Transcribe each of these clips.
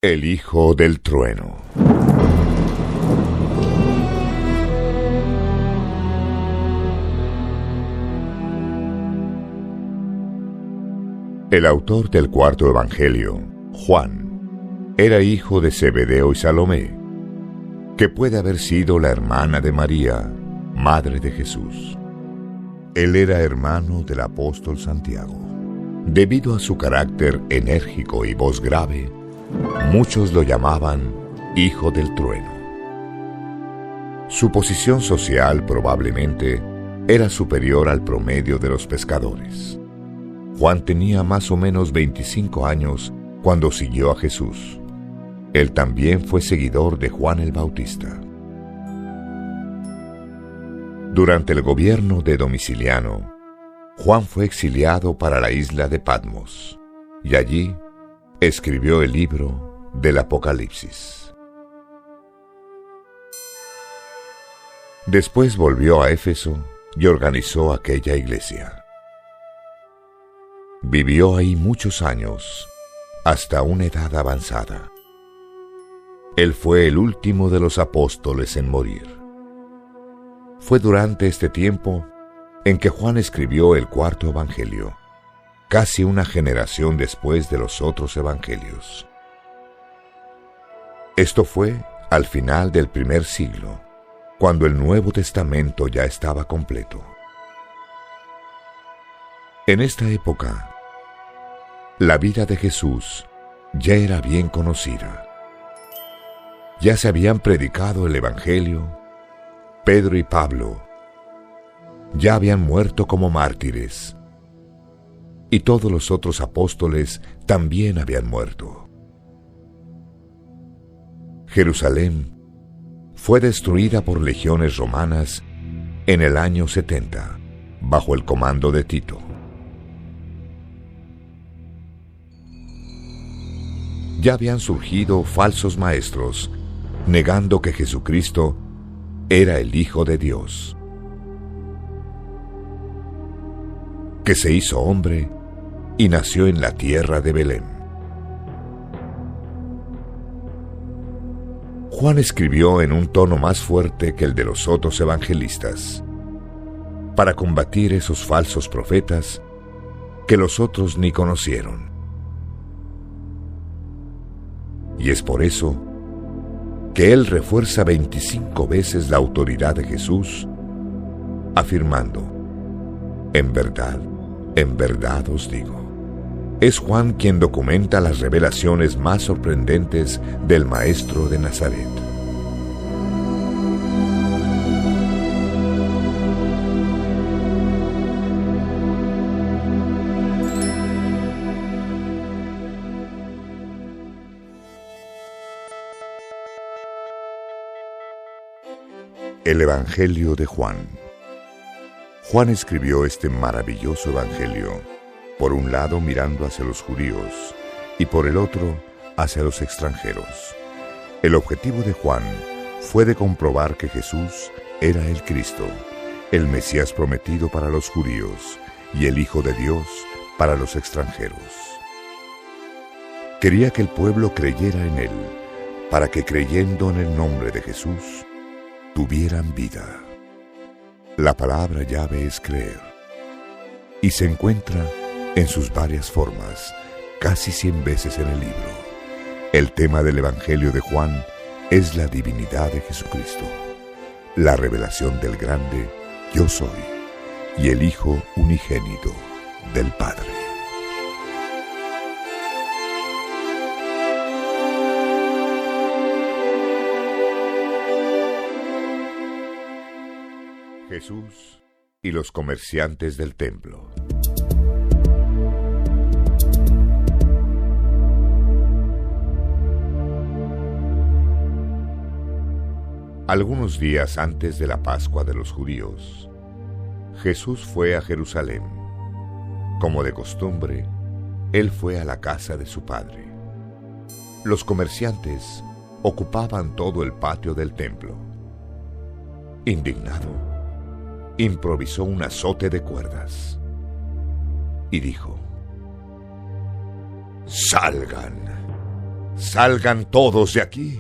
El hijo del trueno. El autor del cuarto evangelio, Juan, era hijo de Zebedeo y Salomé, que puede haber sido la hermana de María, madre de Jesús. Él era hermano del apóstol Santiago. Debido a su carácter enérgico y voz grave, muchos lo llamaban hijo del trueno. Su posición social probablemente era superior al promedio de los pescadores. Juan tenía más o menos 25 años cuando siguió a Jesús. Él también fue seguidor de Juan el Bautista. Durante el gobierno de Domiciliano, Juan fue exiliado para la isla de Patmos, y allí escribió el libro del Apocalipsis. Después volvió a Éfeso y organizó aquella iglesia. Vivió ahí muchos años, hasta una edad avanzada. Él fue el último de los apóstoles en morir. Fue durante este tiempo en que Juan escribió el cuarto evangelio, casi una generación después de los otros evangelios. Esto fue al final del primer siglo, cuando el Nuevo Testamento ya estaba completo. En esta época, la vida de Jesús ya era bien conocida. Ya se habían predicado el Evangelio. Pedro y Pablo ya habían muerto como mártires, y todos los otros apóstoles también habían muerto. Jerusalén fue destruida por legiones romanas en el año 70, bajo el comando de Tito. Ya habían surgido falsos maestros, negando que Jesucristo era el Hijo de Dios, que se hizo hombre y nació en la tierra de Belén. Juan escribió en un tono más fuerte que el de los otros evangelistas, para combatir esos falsos profetas que los otros ni conocieron. Y es por eso que él refuerza 25 veces la autoridad de Jesús, afirmando: en verdad os digo. Es Juan quien documenta las revelaciones más sorprendentes del Maestro de Nazaret. El Evangelio de Juan. Juan escribió este maravilloso evangelio, por un lado mirando hacia los judíos y por el otro hacia los extranjeros. El objetivo de Juan fue de comprobar que Jesús era el Cristo, el Mesías prometido para los judíos y el Hijo de Dios para los extranjeros. Quería que el pueblo creyera en él, para que creyendo en el nombre de Jesús, tuvieran vida. La palabra llave es creer, y se encuentra en sus varias formas, casi 100 veces en el libro. El tema del Evangelio de Juan es la divinidad de Jesucristo, la revelación del grande Yo Soy, y el Hijo unigénito del Padre. Jesús y los comerciantes del templo. Algunos días antes de la Pascua de los judíos, Jesús fue a Jerusalén. Como de costumbre, él fue a la casa de su padre. Los comerciantes ocupaban todo el patio del templo. Indignado, improvisó un azote de cuerdas y dijo: «Salgan Salgan todos de aquí.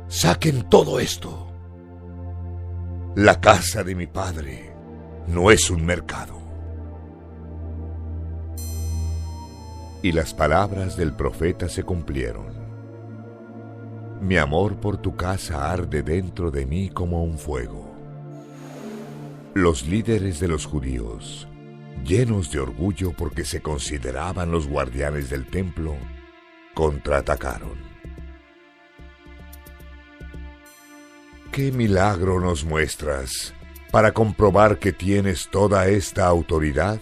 Saquen todo esto. La casa de mi padre no es un mercado. Y las palabras del profeta se cumplieron. Mi amor por tu casa arde dentro de mí como un fuego. Los líderes de los judíos, llenos de orgullo porque se consideraban los guardianes del templo, contraatacaron. ¿Qué milagro nos muestras para comprobar que tienes toda esta autoridad?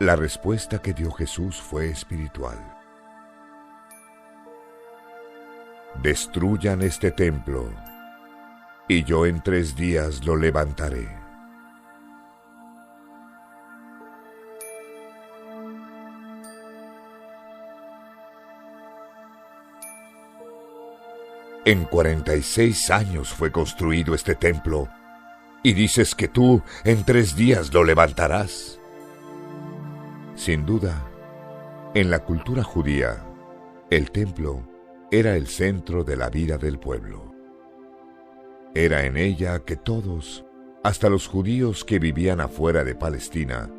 La respuesta que dio Jesús fue espiritual. Destruyan este templo, y yo en 3 días lo levantaré. En 46 años fue construido este templo, y dices que tú en 3 días lo levantarás. Sin duda, en la cultura judía, el templo era el centro de la vida del pueblo. Era en ella que todos, hasta los judíos que vivían afuera de Palestina,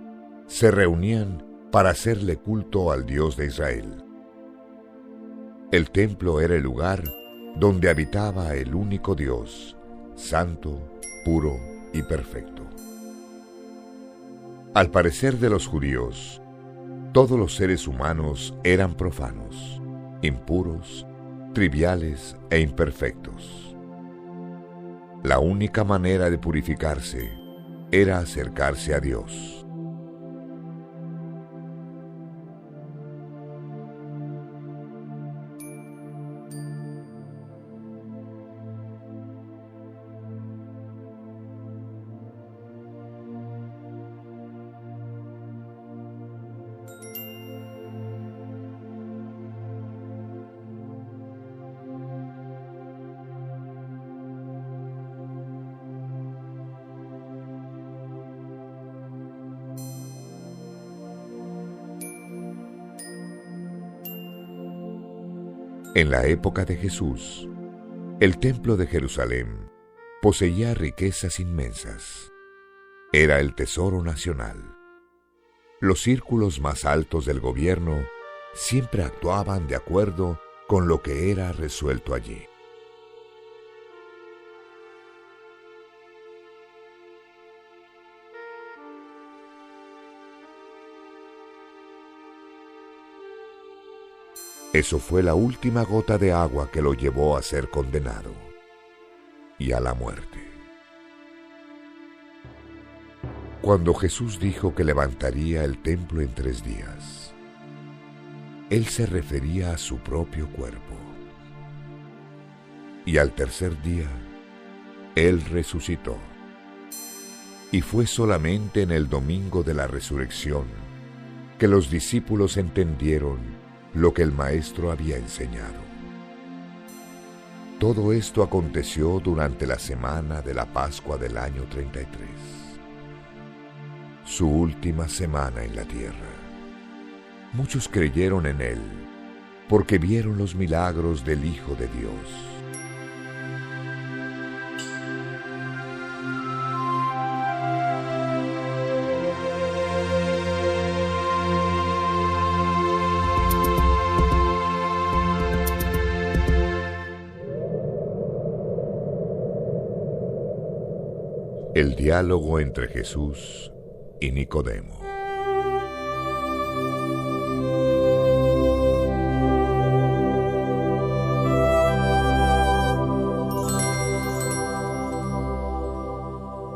se reunían para hacerle culto al Dios de Israel. El templo era el lugar donde habitaba el único Dios, santo, puro y perfecto. Al parecer de los judíos, todos los seres humanos eran profanos, impuros, triviales e imperfectos. La única manera de purificarse era acercarse a Dios. En la época de Jesús, el templo de Jerusalén poseía riquezas inmensas. Era el tesoro nacional. Los círculos más altos del gobierno siempre actuaban de acuerdo con lo que era resuelto allí. Eso fue la última gota de agua que lo llevó a ser condenado y a la muerte. Cuando Jesús dijo que levantaría el templo en 3 días, Él se refería a su propio cuerpo. Y al tercer día, Él resucitó. Y fue solamente en el domingo de la resurrección que los discípulos entendieron lo que el Maestro había enseñado. Todo esto aconteció durante la semana de la Pascua del año 33, su última semana en la tierra. Muchos creyeron en Él porque vieron los milagros del Hijo de Dios. El diálogo entre Jesús y Nicodemo.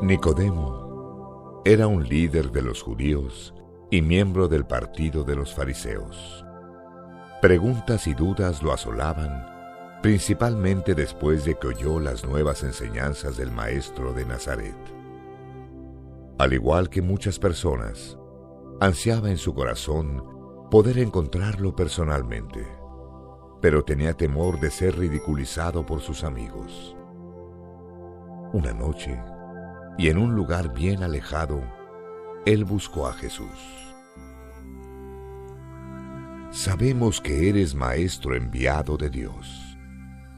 Nicodemo era un líder de los judíos y miembro del partido de los fariseos. Preguntas y dudas lo asolaban, principalmente después de que oyó las nuevas enseñanzas del Maestro de Nazaret. Al igual que muchas personas, ansiaba en su corazón poder encontrarlo personalmente, pero tenía temor de ser ridiculizado por sus amigos. Una noche, y en un lugar bien alejado, él buscó a Jesús. sabemos que eres maestro enviado de Dios.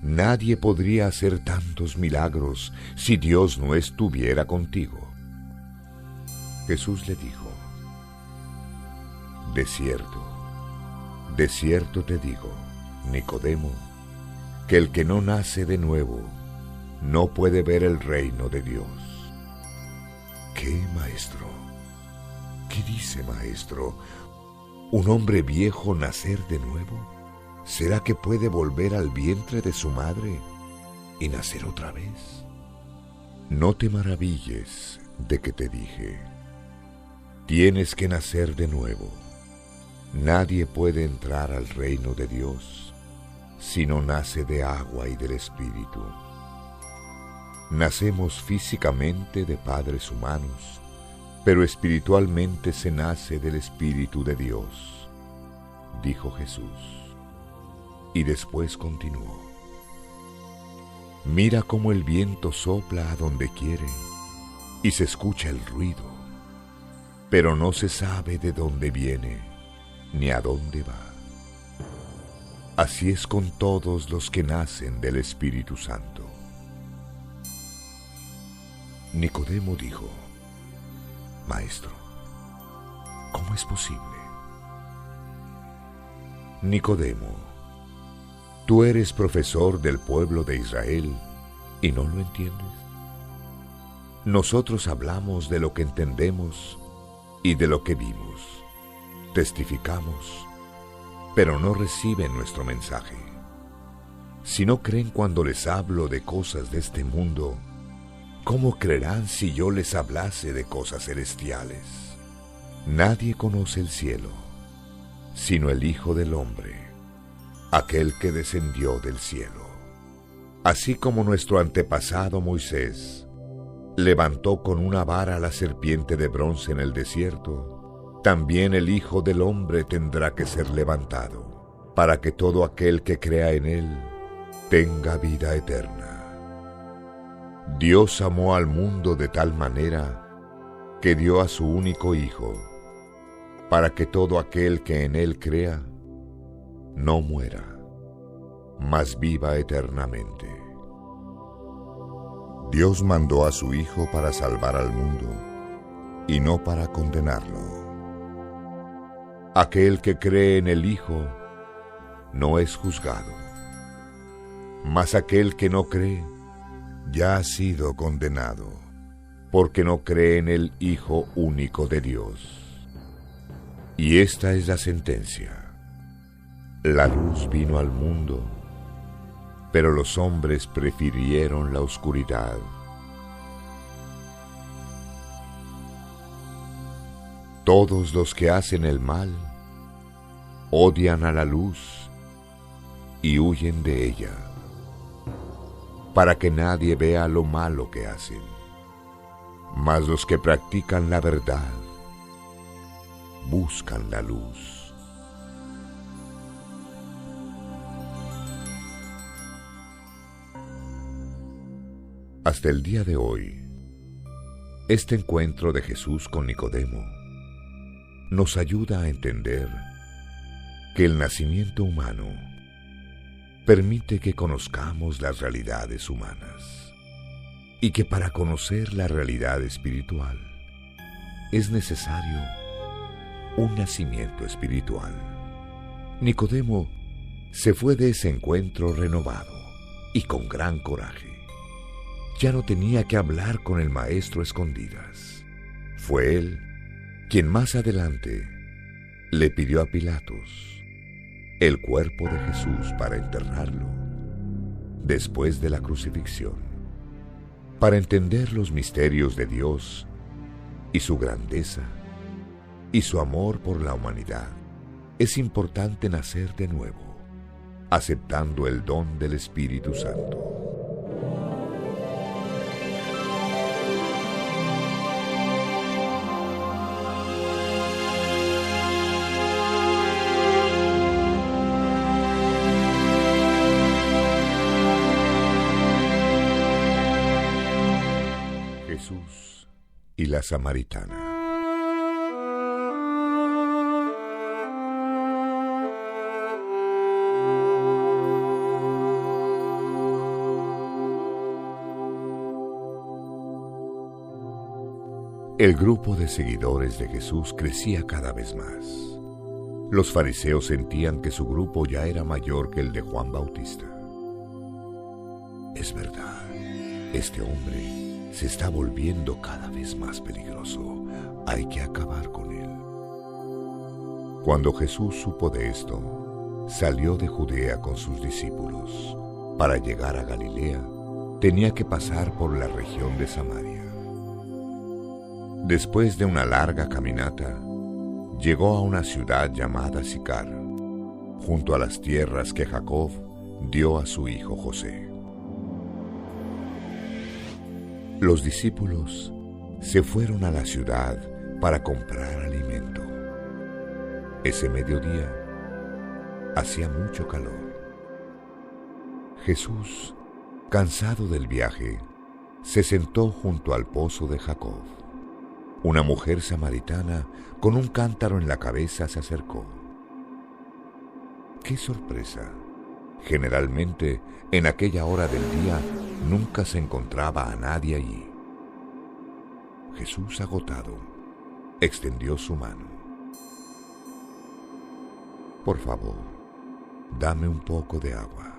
Nadie podría hacer tantos milagros si Dios no estuviera contigo. Jesús le dijo: de cierto te digo, Nicodemo, que el que no nace de nuevo no puede ver el reino de Dios. ¿Qué, maestro? ¿Qué dice, maestro? ¿Un hombre viejo nacer de nuevo? ¿Será que puede volver al vientre de su madre y nacer otra vez? No te maravilles de que te dije: tienes que nacer de nuevo. Nadie puede entrar al reino de Dios si no nace de agua y del Espíritu. Nacemos físicamente de padres humanos, pero espiritualmente se nace del Espíritu de Dios, dijo Jesús. Y después continuó: mira cómo el viento sopla a donde quiere y se escucha el ruido, pero no se sabe de dónde viene ni a dónde va. Así es con todos los que nacen del Espíritu Santo. Nicodemo dijo: maestro, ¿cómo es posible? Nicodemo, tú eres profesor del pueblo de Israel y no lo entiendes. Nosotros hablamos de lo que entendemos y de lo que vimos. Testificamos, pero no reciben nuestro mensaje. Si no creen cuando les hablo de cosas de este mundo, ¿cómo creerán si yo les hablase de cosas celestiales? Nadie conoce el cielo, sino el Hijo del Hombre, aquel que descendió del cielo. Así como nuestro antepasado Moisés levantó con una vara la serpiente de bronce en el desierto, también el Hijo del Hombre tendrá que ser levantado, para que todo aquel que crea en él tenga vida eterna. Dios amó al mundo de tal manera que dio a su único Hijo, para que todo aquel que en él crea no muera, mas viva eternamente. Dios mandó a su Hijo para salvar al mundo y no para condenarlo. Aquel que cree en el Hijo no es juzgado, mas aquel que no cree ya ha sido condenado, porque no cree en el Hijo único de Dios. Y esta es la sentencia: la luz vino al mundo, pero los hombres prefirieron la oscuridad. Todos los que hacen el mal odian a la luz y huyen de ella, para que nadie vea lo malo que hacen. Mas los que practican la verdad buscan la luz. Hasta el día de hoy, este encuentro de Jesús con Nicodemo nos ayuda a entender que el nacimiento humano permite que conozcamos las realidades humanas y que para conocer la realidad espiritual es necesario un nacimiento espiritual. Nicodemo se fue de ese encuentro renovado y con gran coraje. Ya no tenía que hablar con el maestro a escondidas. Fue él quien más adelante le pidió a Pilatos el cuerpo de Jesús para enterrarlo después de la crucifixión. Para entender los misterios de Dios y su grandeza y su amor por la humanidad, es importante nacer de nuevo, aceptando el don del Espíritu Santo. Jesús y la Samaritana. El grupo de seguidores de Jesús crecía cada vez más. Los fariseos sentían que su grupo ya era mayor que el de Juan Bautista. Es verdad, este hombre se está volviendo cada vez más peligroso. Hay que acabar con él. Cuando Jesús supo de esto, salió de Judea con sus discípulos. Para llegar a Galilea, tenía que pasar por la región de Samaria. Después de una larga caminata, llegó a una ciudad llamada Sicar, junto a las tierras que Jacob dio a su hijo José. Los discípulos se fueron a la ciudad para comprar alimento. Ese mediodía hacía mucho calor. Jesús, cansado del viaje, se sentó junto al pozo de Jacob. Una mujer samaritana con un cántaro en la cabeza se acercó. ¡Qué sorpresa! Generalmente, en aquella hora del día, nunca se encontraba a nadie allí. Jesús, agotado, extendió su mano. Por favor, dame un poco de agua.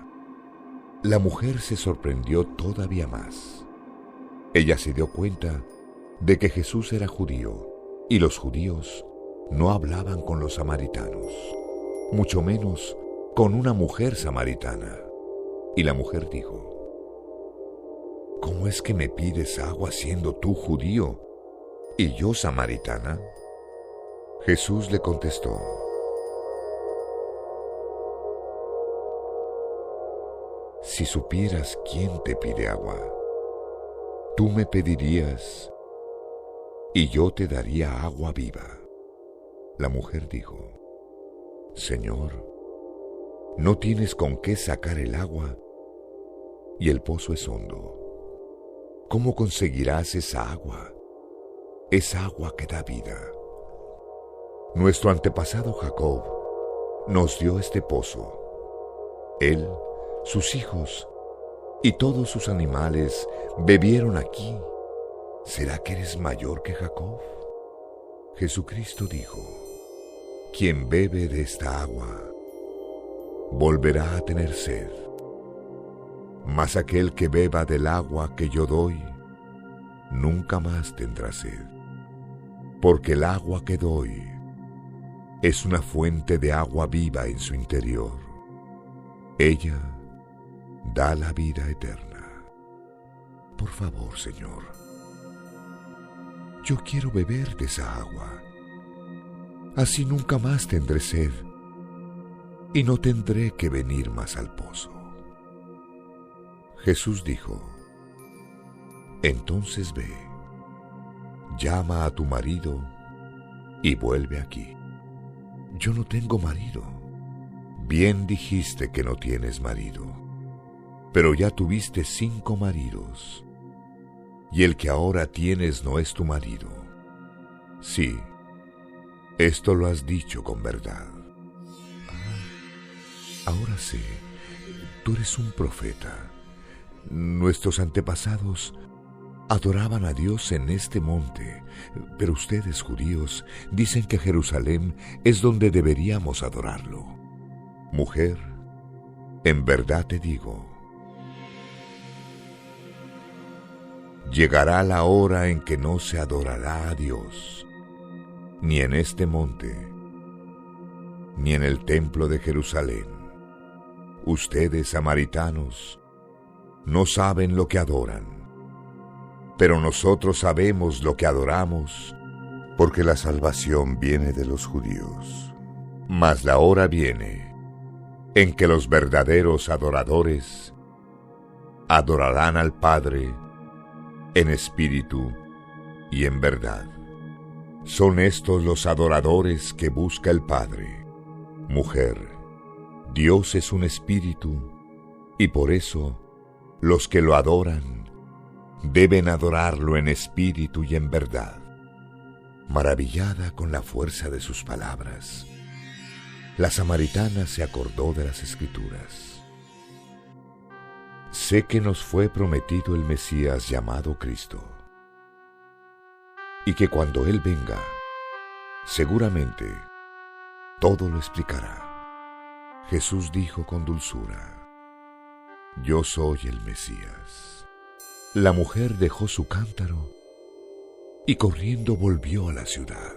La mujer se sorprendió todavía más. Ella se dio cuenta de que Jesús era judío y los judíos no hablaban con los samaritanos, mucho menos con una mujer samaritana. Y la mujer dijo: ¿Cómo es que me pides agua siendo tú judío y yo samaritana? Jesús le contestó: Si supieras quién te pide agua, tú me pedirías y yo te daría agua viva. La mujer dijo: Señor, no tienes con qué sacar el agua y el pozo es hondo. ¿Cómo conseguirás esa agua? Es agua que da vida. Nuestro antepasado Jacob nos dio este pozo. Él, sus hijos y todos sus animales bebieron aquí. ¿Será que eres mayor que Jacob? Jesucristo dijo: Quien bebe de esta agua volverá a tener sed, mas aquel que beba del agua que yo doy nunca más tendrá sed, porque el agua que doy es una fuente de agua viva en su interior. Ella da la vida eterna. Por favor, Señor, yo quiero beber de esa agua. Así nunca más tendré sed y no tendré que venir más al pozo. Jesús dijo: Entonces ve, llama a tu marido y vuelve aquí. Yo no tengo marido. Bien dijiste que no tienes marido, pero ya tuviste 5 maridos, y el que ahora tienes no es tu marido. Sí, esto lo has dicho con verdad. Ahora sé, tú eres un profeta. Nuestros antepasados adoraban a Dios en este monte, pero ustedes, judíos, dicen que Jerusalén es donde deberíamos adorarlo. Mujer, en verdad te digo, llegará la hora en que no se adorará a Dios, ni en este monte, ni en el templo de Jerusalén. Ustedes, samaritanos, no saben lo que adoran, pero nosotros sabemos lo que adoramos, porque la salvación viene de los judíos. Mas la hora viene en que los verdaderos adoradores adorarán al Padre en espíritu y en verdad. Son estos los adoradores que busca el Padre. Mujer, Dios es un espíritu, y por eso los que lo adoran deben adorarlo en espíritu y en verdad. Maravillada con la fuerza de sus palabras, la samaritana se acordó de las Escrituras. Sé que nos fue prometido el Mesías llamado Cristo. y que cuando Él venga, seguramente todo lo explicará. Jesús dijo con dulzura: Yo soy el Mesías. La mujer dejó su cántaro y corriendo volvió a la ciudad.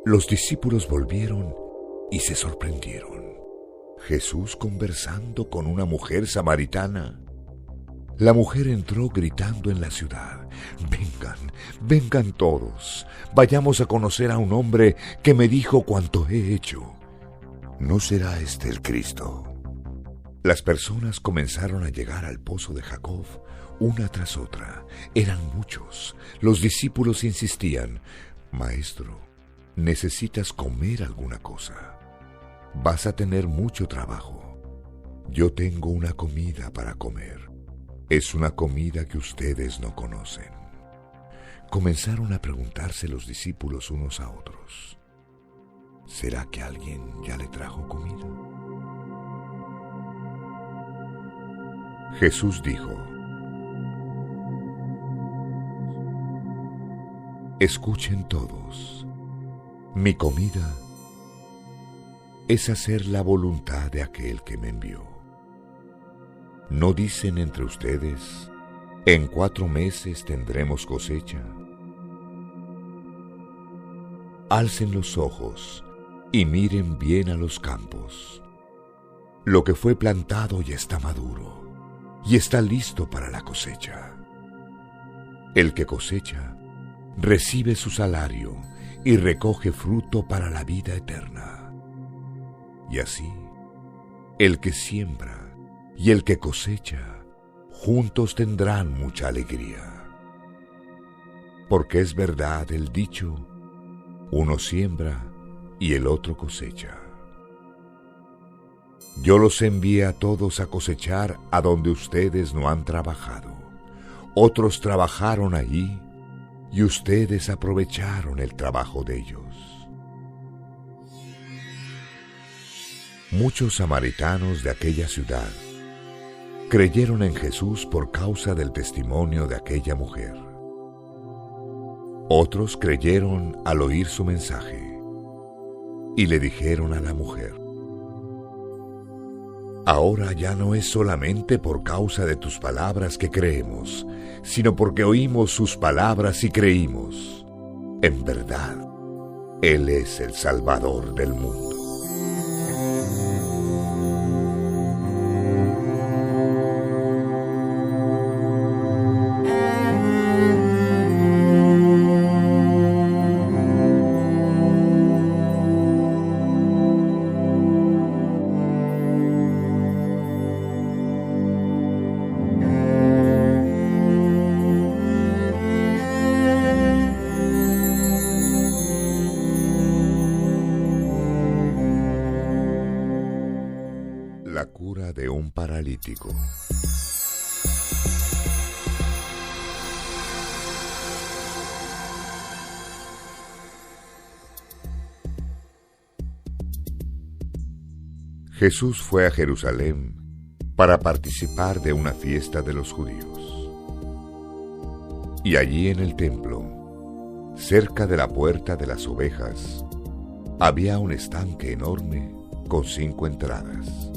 Los discípulos volvieron y se sorprendieron. Jesús conversando con una mujer samaritana. La mujer entró gritando en la ciudad: Vengan, vengan todos, vayamos a conocer a un hombre que me dijo cuanto he hecho. ¿No será este el Cristo? Las personas comenzaron a llegar al pozo de Jacob, una tras otra. Eran muchos. Los discípulos insistían: Maestro, necesitas comer alguna cosa. Vas a tener mucho trabajo. Yo tengo una comida para comer. Es una comida que ustedes no conocen. Comenzaron a preguntarse los discípulos unos a otros: ¿Será que alguien ya le trajo comida? Jesús dijo: Escuchen todos. Mi comida es hacer la voluntad de aquel que me envió. ¿No dicen entre ustedes: en 4 meses tendremos cosecha? Alcen los ojos y miren bien a los campos. Lo que fue plantado ya está maduro y está listo para la cosecha. El que cosecha recibe su salario y recoge fruto para la vida eterna. Y así, el que siembra y el que cosecha juntos tendrán mucha alegría. Porque es verdad el dicho: uno siembra y el otro cosecha. Yo los envié a todos a cosechar a donde ustedes no han trabajado. Otros trabajaron allí y ustedes aprovecharon el trabajo de ellos. Muchos samaritanos de aquella ciudad creyeron en Jesús por causa del testimonio de aquella mujer. Otros creyeron al oír su mensaje y le dijeron a la mujer: Ahora ya no es solamente por causa de tus palabras que creemos, sino porque oímos sus palabras y creímos. En verdad, Él es el Salvador del mundo. La cura de un paralítico. Jesús fue a Jerusalén para participar de una fiesta de los judíos. Y allí en el templo, cerca de la puerta de las ovejas, había un estanque enorme con 5 entradas.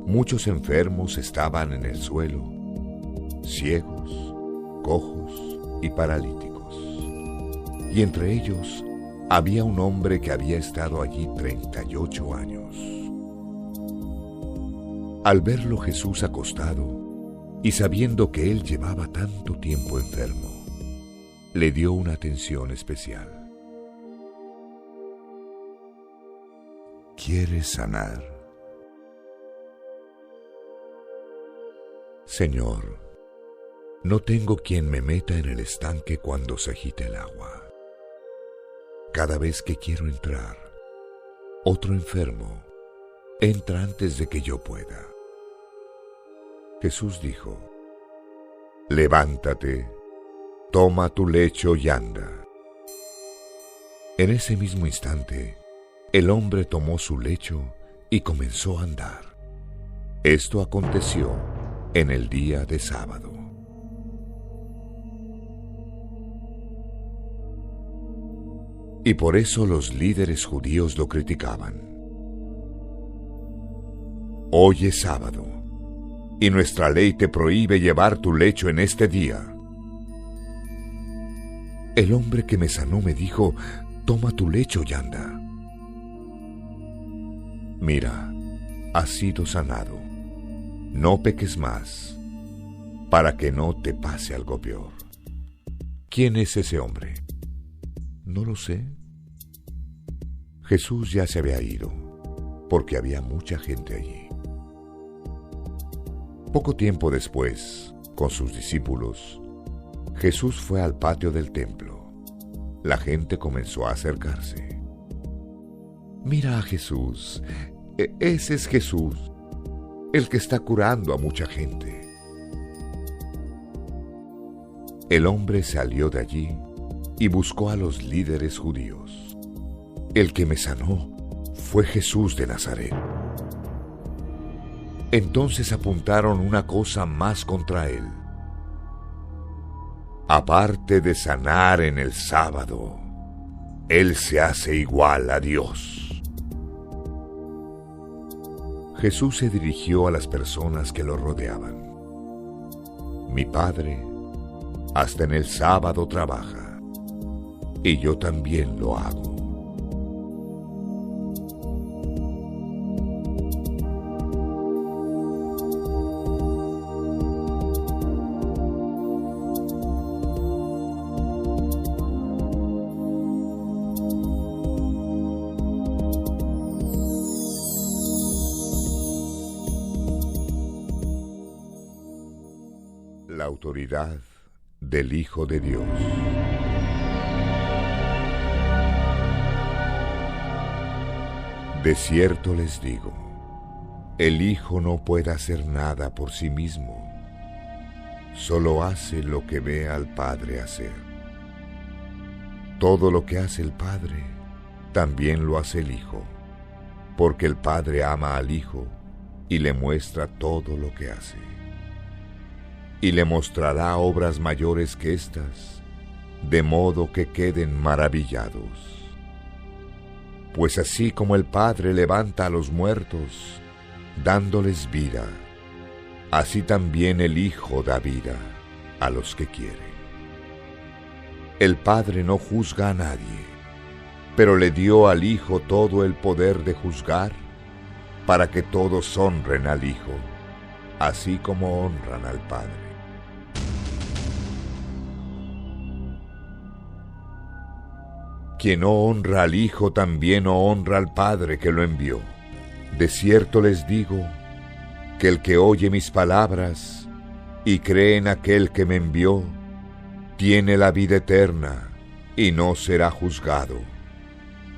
Muchos enfermos estaban en el suelo, ciegos, cojos y paralíticos. Y entre ellos había un hombre que había estado allí 38 años. Al verlo Jesús acostado y sabiendo que él llevaba tanto tiempo enfermo, le dio una atención especial. ¿Quieres sanar? Señor, no tengo quien me meta en el estanque cuando se agite el agua. Cada vez que quiero entrar, otro enfermo entra antes de que yo pueda. Jesús dijo: Levántate, toma tu lecho y anda. En ese mismo instante, el hombre tomó su lecho y comenzó a andar. Esto aconteció en el día de sábado. y por eso los líderes judíos lo criticaban. Hoy es sábado, y nuestra ley te prohíbe llevar tu lecho en este día. El hombre que me sanó me dijo: toma tu lecho y anda. Mira, has sido sanado. No peques más, para que no te pase algo peor. ¿Quién es ese hombre? No lo sé. Jesús ya se había ido, porque había mucha gente allí. Poco tiempo después, con sus discípulos, Jesús fue al patio del templo. La gente comenzó a acercarse. Mira a Jesús. Ese es Jesús, el que está curando a mucha gente. El hombre salió de allí y buscó a los líderes judíos. El que me sanó fue Jesús de Nazaret. Entonces apuntaron una cosa más contra él. Aparte de sanar en el sábado, él se hace igual a Dios. Jesús se dirigió a las personas que lo rodeaban. Mi Padre hasta en el sábado trabaja, y yo también lo hago. La autoridad del Hijo de Dios. De cierto les digo, el Hijo no puede hacer nada por sí mismo, solo hace lo que ve al Padre hacer. Todo lo que hace el Padre, también lo hace el Hijo, porque el Padre ama al Hijo y le muestra todo lo que hace. Y le mostrará obras mayores que estas, de modo que queden maravillados. Pues así como el Padre levanta a los muertos, dándoles vida, así también el Hijo da vida a los que quiere. El Padre no juzga a nadie, pero le dio al Hijo todo el poder de juzgar, para que todos honren al Hijo, así como honran al Padre. Quien no honra al Hijo también no honra al Padre que lo envió. De cierto les digo, que el que oye mis palabras y cree en aquel que me envió, tiene la vida eterna y no será juzgado,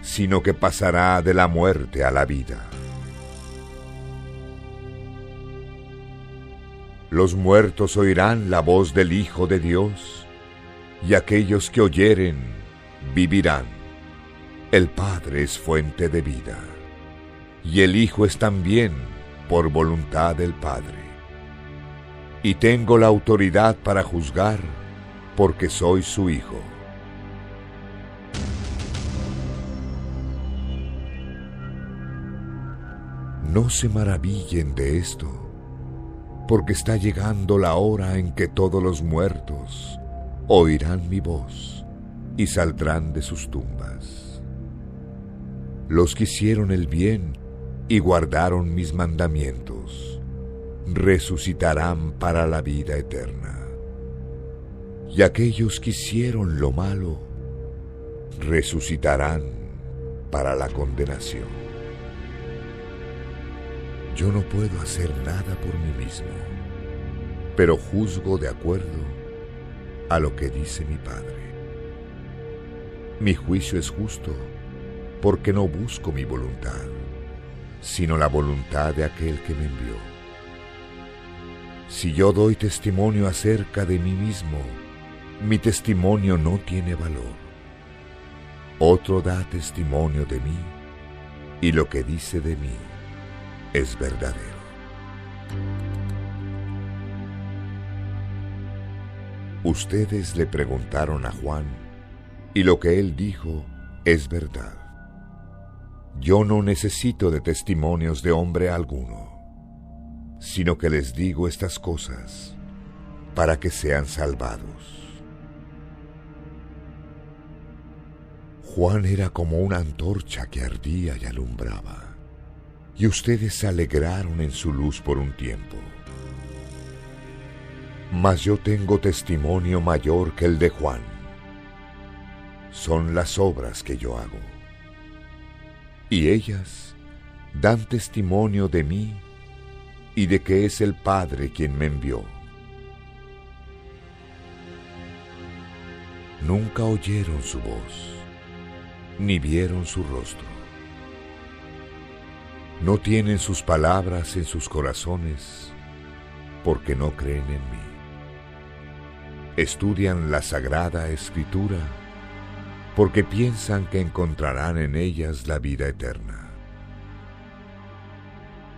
sino que pasará de la muerte a la vida. Los muertos oirán la voz del Hijo de Dios, y aquellos que oyeren vivirán. El Padre es fuente de vida, y el Hijo es también por voluntad del Padre. Y tengo la autoridad para juzgar, porque soy su Hijo. No se maravillen de esto, porque está llegando la hora en que todos los muertos oirán mi voz y saldrán de sus tumbas. Los que hicieron el bien y guardaron mis mandamientos, resucitarán para la vida eterna. Y aquellos que hicieron lo malo, resucitarán para la condenación. Yo no puedo hacer nada por mí mismo, pero juzgo de acuerdo a lo que dice mi Padre. Mi juicio es justo, porque no busco mi voluntad, sino la voluntad de aquel que me envió. Si yo doy testimonio acerca de mí mismo, mi testimonio no tiene valor. Otro da testimonio de mí, y lo que dice de mí es verdadero. Ustedes le preguntaron a Juan, y lo que él dijo Es verdad. Yo no necesito de testimonios de hombre alguno, sino que les digo estas cosas para que sean salvados. Juan era como una antorcha que ardía y alumbraba, y ustedes se alegraron en su luz por un tiempo. Mas yo tengo testimonio mayor que el de Juan. Son las obras que yo hago, y ellas dan testimonio de mí y de que es el Padre quien me envió. Nunca oyeron su voz, ni vieron su rostro. No tienen sus palabras en sus corazones, porque no creen en mí. Estudian la Sagrada Escritura, porque piensan que encontrarán en ellas la vida eterna.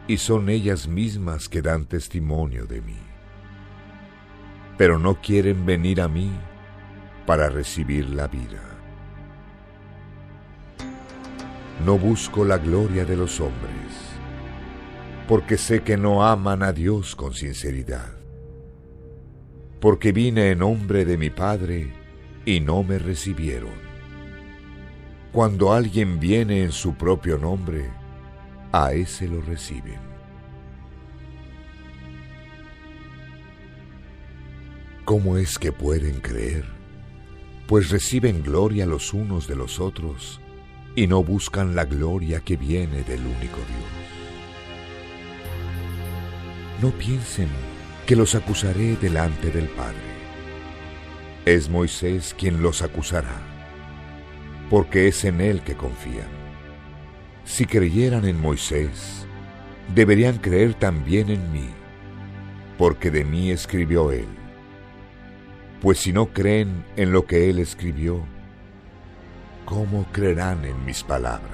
Y son ellas mismas que dan testimonio de mí. Pero no quieren venir a mí para recibir la vida. No busco la gloria de los hombres, porque sé que no aman a Dios con sinceridad. Porque vine en nombre de mi Padre y no me recibieron. Cuando alguien viene en su propio nombre, a ese lo reciben. ¿Cómo es que pueden creer? Pues reciben gloria los unos de los otros y no buscan la gloria que viene del único Dios. No piensen que los acusaré delante del Padre. Es Moisés quien los acusará, porque es en él que confían. Si creyeran en Moisés, deberían creer también en mí, porque de mí escribió él. Pues si no creen en lo que él escribió, ¿cómo creerán en mis palabras?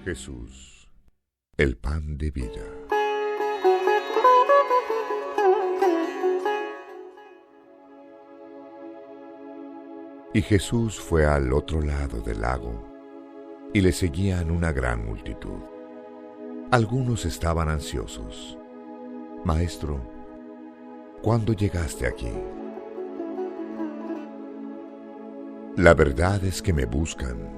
Jesús, el pan de vida. Y Jesús fue al otro lado del lago, y le seguían una gran multitud. Algunos estaban ansiosos. Maestro, ¿cuándo llegaste aquí? La verdad es que me buscan,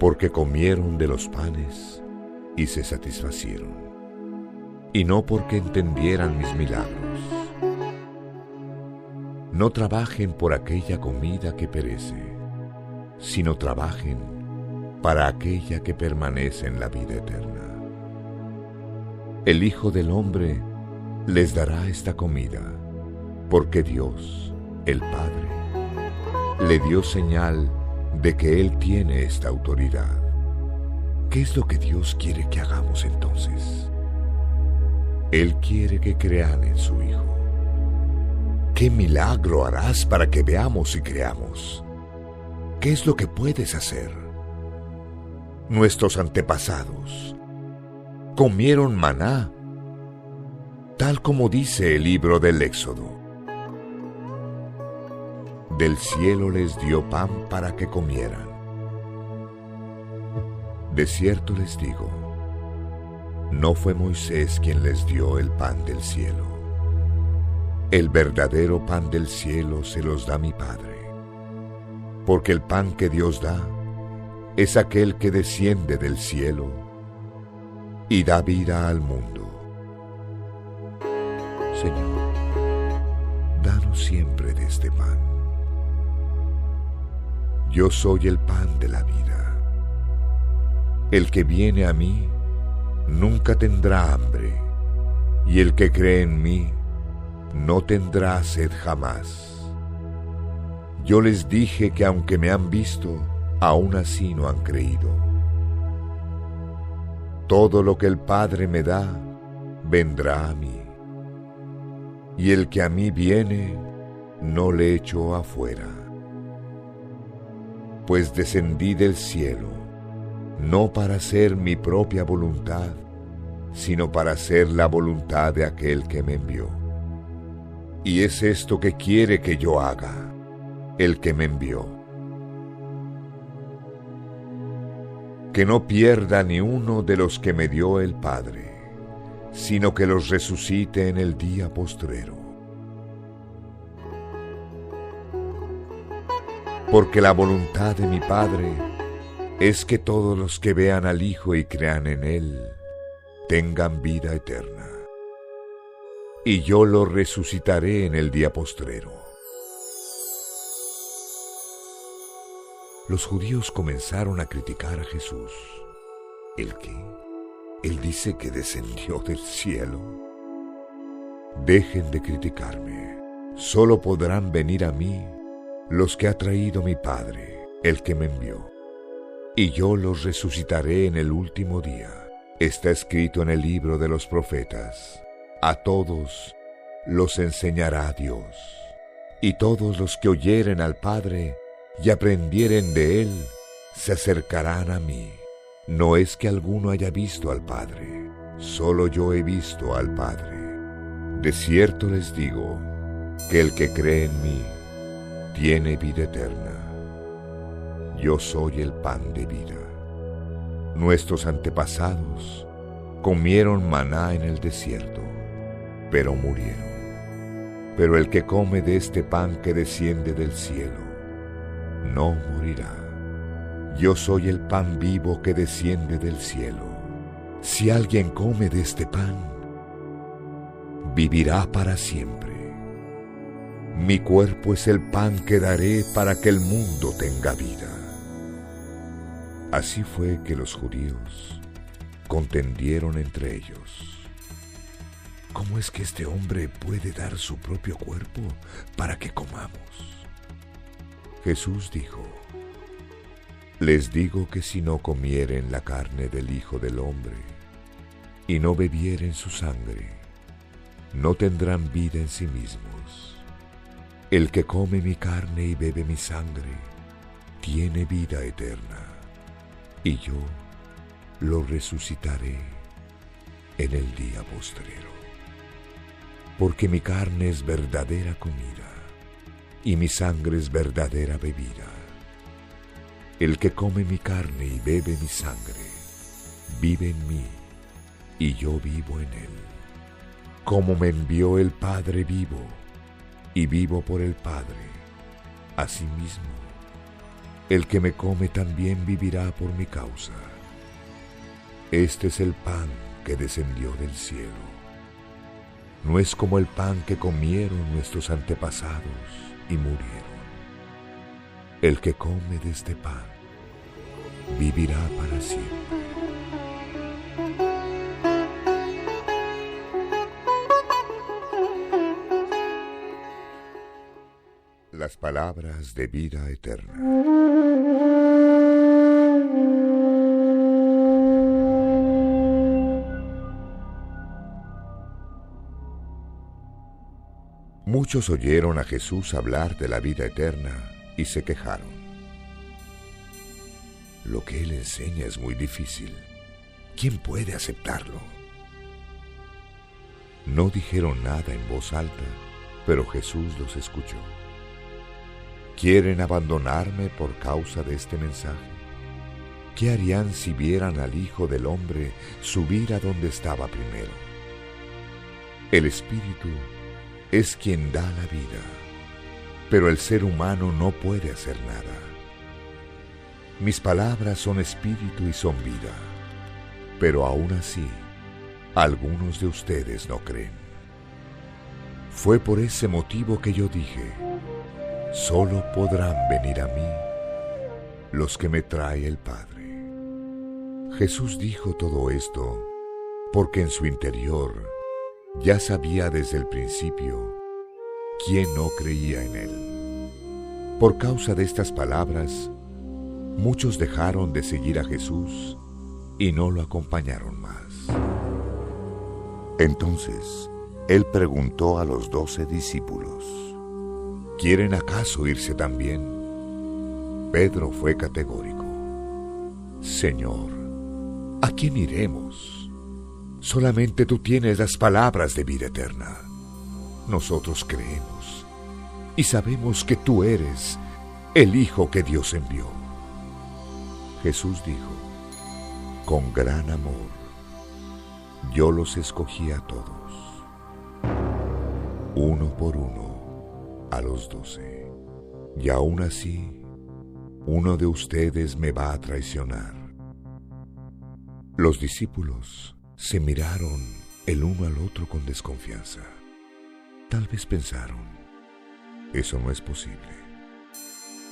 porque comieron de los panes y se satisfacieron, y no porque entendieran mis milagros. No trabajen por aquella comida que perece, sino trabajen para aquella que permanece en la vida eterna. El Hijo del Hombre les dará esta comida, porque Dios, el Padre, le dio señal de que Él tiene esta autoridad. ¿Qué es lo que Dios quiere que hagamos entonces? Él quiere que crean en su Hijo. ¿Qué milagro harás para que veamos y creamos? ¿Qué es lo que puedes hacer? Nuestros antepasados comieron maná, tal como dice el libro del Éxodo. Del cielo les dio pan para que comieran. De cierto les digo, no fue Moisés quien les dio el pan del cielo. El verdadero pan del cielo se los da mi Padre, porque el pan que Dios da es aquel que desciende del cielo y da vida al mundo. Señor, danos siempre de este pan. Yo soy el pan de la vida. El que viene a mí nunca tendrá hambre, y el que cree en mí no tendrá sed jamás. Yo les dije que aunque me han visto, aún así no han creído. Todo lo que el Padre me da, vendrá a mí. Y el que a mí viene, no le echo afuera. Pues descendí del cielo, no para hacer mi propia voluntad, sino para hacer la voluntad de aquel que me envió. Y es esto que quiere que yo haga, el que me envió. Que no pierda ni uno de los que me dio el Padre, sino que los resucite en el día postrero. Porque la voluntad de mi Padre es que todos los que vean al Hijo y crean en Él, tengan vida eterna. Y yo los resucitaré en el día postrero. Los judíos comenzaron a criticar a Jesús. ¿El qué? Él dice que descendió del cielo. Dejen de criticarme. Solo podrán venir a mí los que ha traído mi Padre, el que me envió. Y yo los resucitaré en el último día. Está escrito en el libro de los profetas. A todos los enseñará Dios. Y todos los que oyeren al Padre y aprendieren de Él, se acercarán a mí. No es que alguno haya visto al Padre, solo yo he visto al Padre. De cierto les digo, que el que cree en mí, tiene vida eterna. Yo soy el pan de vida. Nuestros antepasados comieron maná en el desierto, pero murieron. Pero el que come de este pan que desciende del cielo, no morirá. Yo soy el pan vivo que desciende del cielo. Si alguien come de este pan, vivirá para siempre. Mi cuerpo es el pan que daré para que el mundo tenga vida. Así fue que los judíos contendieron entre ellos. ¿Cómo es que este hombre puede dar su propio cuerpo para que comamos? Jesús dijo: les digo que si no comieren la carne del Hijo del Hombre y no bebieren su sangre, no tendrán vida en sí mismos. El que come mi carne y bebe mi sangre, tiene vida eterna, y yo lo resucitaré en el día postrero. Porque mi carne es verdadera comida, y mi sangre es verdadera bebida. El que come mi carne y bebe mi sangre, vive en mí, y yo vivo en él. Como me envió el Padre vivo, y vivo por el Padre, asimismo, el que me come también vivirá por mi causa. Este es el pan que descendió del cielo. No es como el pan que comieron nuestros antepasados y murieron. El que come de este pan vivirá para siempre. Las palabras de vida eterna. Muchos oyeron a Jesús hablar de la vida eterna y se quejaron. Lo que él enseña es muy difícil. ¿Quién puede aceptarlo? No dijeron nada en voz alta, pero Jesús los escuchó. ¿Quieren abandonarme por causa de este mensaje? ¿Qué harían si vieran al Hijo del Hombre subir a donde estaba primero? El Espíritu es quien da la vida, pero el ser humano no puede hacer nada. Mis palabras son espíritu y son vida, pero aún así, algunos de ustedes no creen. Fue por ese motivo que yo dije: solo podrán venir a mí los que me trae el Padre. Jesús dijo todo esto porque en su interior ya sabía desde el principio ¿quién no creía en él? Por causa de estas palabras, muchos dejaron de seguir a Jesús y no lo acompañaron más. Entonces, él preguntó a los 12 discípulos: ¿quieren acaso irse también? Pedro fue categórico: Señor, ¿a quién iremos? Solamente tú tienes las palabras de vida eterna. Nosotros creemos y sabemos que tú eres el Hijo que Dios envió. Jesús dijo: con gran amor, yo los escogí a todos, uno por uno, a los 12, y aún así, uno de ustedes me va a traicionar. Los discípulos se miraron el uno al otro con desconfianza. Tal vez pensaron: eso no es posible.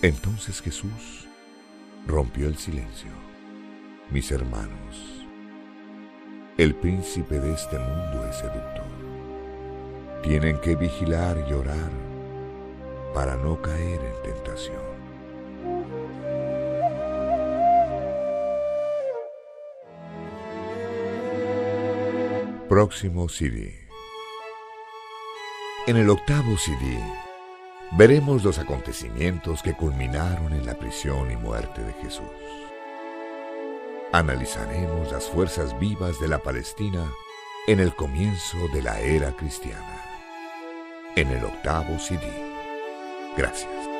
Entonces Jesús rompió el silencio. Mis hermanos, el príncipe de este mundo es seductor. Tienen que vigilar y orar para no caer en tentación. Próximo CD. En el octavo CD veremos los acontecimientos que culminaron en la prisión y muerte de Jesús. Analizaremos las fuerzas vivas de la Palestina en el comienzo de la era cristiana. En el octavo CD. Gracias.